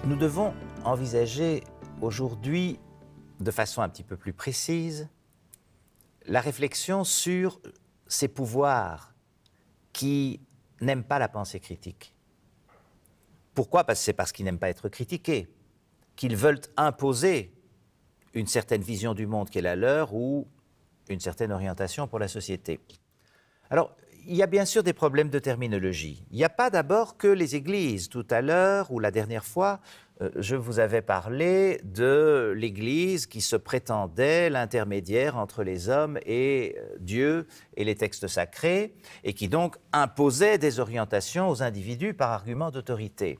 Nous devons envisager aujourd'hui, de façon un petit peu plus précise, la réflexion sur ces pouvoirs qui n'aiment pas la pensée critique. Pourquoi? C'est parce qu'ils n'aiment pas être critiqués, qu'ils veulent imposer une certaine vision du monde qui est la leur ou une certaine orientation pour la société. Alors, il y a bien sûr des problèmes de terminologie. Il n'y a pas d'abord que les églises. Tout à l'heure, ou la dernière fois, je vous avais parlé de l'Église qui se prétendait l'intermédiaire entre les hommes et Dieu et les textes sacrés, et qui donc imposait des orientations aux individus par argument d'autorité.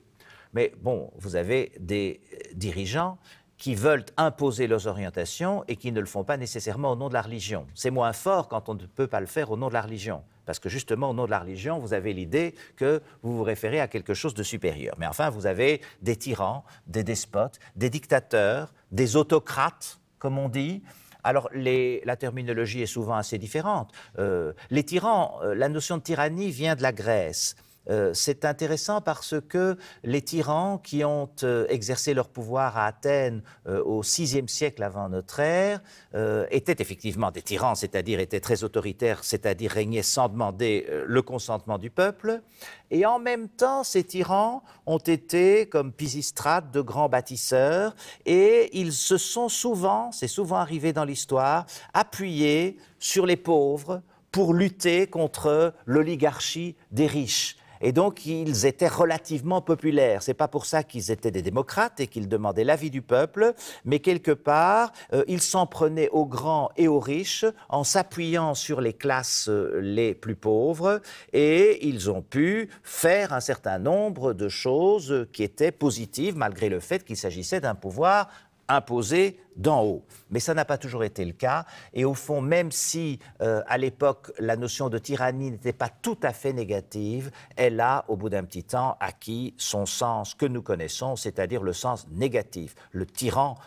Mais bon, vous avez des dirigeants qui veulent imposer leurs orientations et qui ne le font pas nécessairement au nom de la religion. C'est moins fort quand on ne peut pas le faire au nom de la religion. Parce que justement, au nom de la religion, vous avez l'idée que vous vous référez à quelque chose de supérieur. Mais enfin, vous avez des tyrans, des despotes, des dictateurs, des autocrates, comme on dit. Alors, la terminologie est souvent assez différente. Les tyrans, la notion de tyrannie vient de la Grèce. C'est intéressant parce que les tyrans qui ont exercé leur pouvoir à Athènes au VIe siècle avant notre ère étaient effectivement des tyrans, c'est-à-dire étaient très autoritaires, c'est-à-dire régnaient sans demander le consentement du peuple. Et en même temps, ces tyrans ont été, comme Pisistrate, de grands bâtisseurs, et ils se sont souvent, c'est souvent arrivé dans l'histoire, appuyés sur les pauvres pour lutter contre l'oligarchie des riches. Et donc, ils étaient relativement populaires. C'est pas pour ça qu'ils étaient des démocrates et qu'ils demandaient l'avis du peuple, mais quelque part, ils s'en prenaient aux grands et aux riches en s'appuyant sur les classes les plus pauvres, et ils ont pu faire un certain nombre de choses qui étaient positives, malgré le fait qu'il s'agissait d'un pouvoir imposé d'en haut. Mais ça n'a pas toujours été le cas. Et au fond, même si à l'époque la notion de tyrannie n'était pas tout à fait négative, elle a, au bout d'un petit temps, acquis son sens que nous connaissons, c'est-à-dire le sens négatif. Le tyran,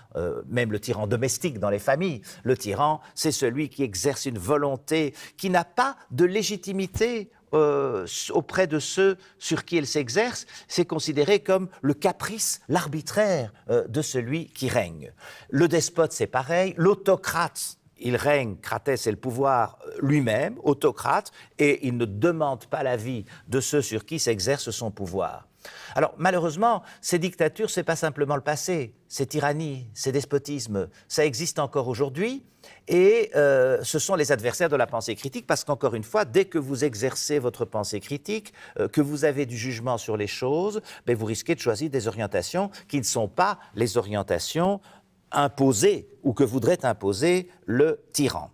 même le tyran domestique dans les familles, le tyran, c'est celui qui exerce une volonté qui n'a pas de légitimité auprès de ceux sur qui elle s'exerce. C'est considéré comme le caprice, l'arbitraire de celui qui règne. Le despote, c'est pareil. L'autocrate, il règne, cratès, c'est le pouvoir lui-même, autocrate, et il ne demande pas l'avis de ceux sur qui s'exerce son pouvoir. Alors, malheureusement, ces dictatures, ce n'est pas simplement le passé, ces tyrannies, ces despotismes, ça existe encore aujourd'hui, et ce sont les adversaires de la pensée critique, parce qu'encore une fois, dès que vous exercez votre pensée critique, que vous avez du jugement sur les choses, ben, vous risquez de choisir des orientations qui ne sont pas les orientations imposées ou que voudrait imposer le tyran.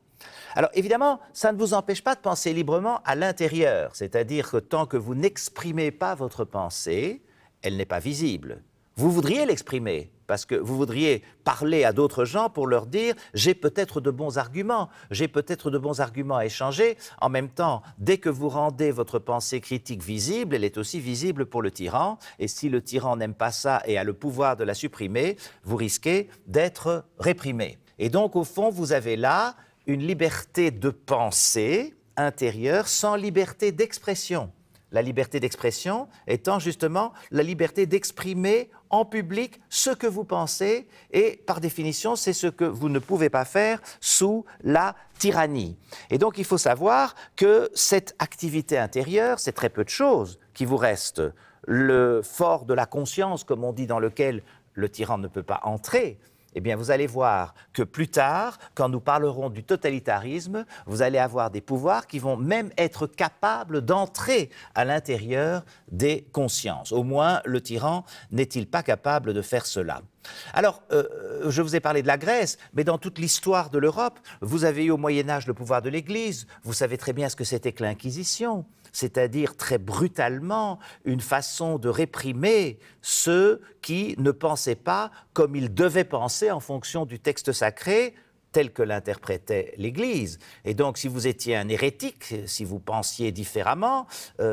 Alors évidemment, ça ne vous empêche pas de penser librement à l'intérieur, c'est-à-dire que tant que vous n'exprimez pas votre pensée, elle n'est pas visible. Vous voudriez l'exprimer, parce que vous voudriez parler à d'autres gens pour leur dire « j'ai peut-être de bons arguments, j'ai peut-être de bons arguments à échanger ». En même temps, dès que vous rendez votre pensée critique visible, elle est aussi visible pour le tyran, et si le tyran n'aime pas ça et a le pouvoir de la supprimer, vous risquez d'être réprimé. Et donc, au fond, vous avez là une liberté de pensée intérieure sans liberté d'expression. La liberté d'expression étant justement la liberté d'exprimer en public ce que vous pensez, et par définition, c'est ce que vous ne pouvez pas faire sous la tyrannie. Et donc, il faut savoir que cette activité intérieure, c'est très peu de choses qui vous restent. Le fort de la conscience, comme on dit, dans lequel le tyran ne peut pas entrer, eh bien, vous allez voir que plus tard, quand nous parlerons du totalitarisme, vous allez avoir des pouvoirs qui vont même être capables d'entrer à l'intérieur des consciences. Au moins, le tyran n'est-il pas capable de faire cela? Alors, je vous ai parlé de la Grèce, mais dans toute l'histoire de l'Europe, vous avez eu au Moyen-Âge le pouvoir de l'Église. Vous savez très bien ce que c'était que l'Inquisition, c'est-à-dire très brutalement une façon de réprimer ceux qui ne pensaient pas comme ils devaient penser en fonction du texte sacré tel que l'interprétait l'Église. Et donc, si vous étiez un hérétique, si vous pensiez différemment,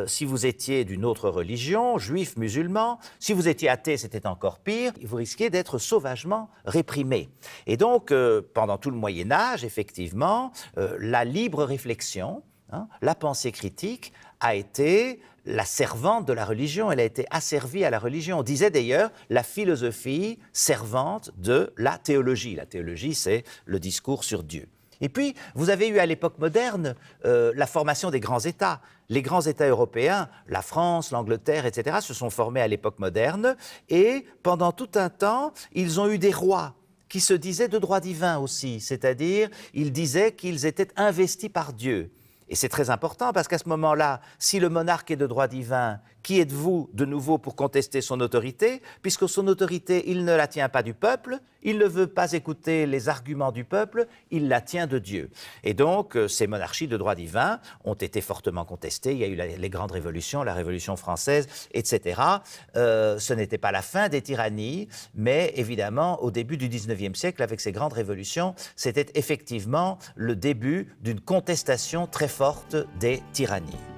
si vous étiez d'une autre religion, juif, musulman, si vous étiez athée, c'était encore pire, vous risquiez d'être sauvagement réprimé. Et donc, pendant tout le Moyen-Âge, effectivement, la libre réflexion hein, la pensée critique a été la servante de la religion, elle a été asservie à la religion. On disait d'ailleurs la philosophie servante de la théologie. La théologie, c'est le discours sur Dieu. Et puis, vous avez eu à l'époque moderne la formation des grands États. Les grands États européens, la France, l'Angleterre, etc., se sont formés à l'époque moderne et pendant tout un temps, ils ont eu des rois qui se disaient de droit divin aussi, c'est-à-dire ils disaient qu'ils étaient investis par Dieu. Et c'est très important parce qu'à ce moment-là, si le monarque est de droit divin, qui êtes-vous de nouveau pour contester son autorité? Puisque son autorité, il ne la tient pas du peuple, il ne veut pas écouter les arguments du peuple, il la tient de Dieu. Et donc, ces monarchies de droit divin ont été fortement contestées. Il y a eu les grandes révolutions, la Révolution française, etc. Ce n'était pas la fin des tyrannies, mais évidemment, au début du XIXe siècle, avec ces grandes révolutions, c'était effectivement le début d'une contestation très forte des tyrannies.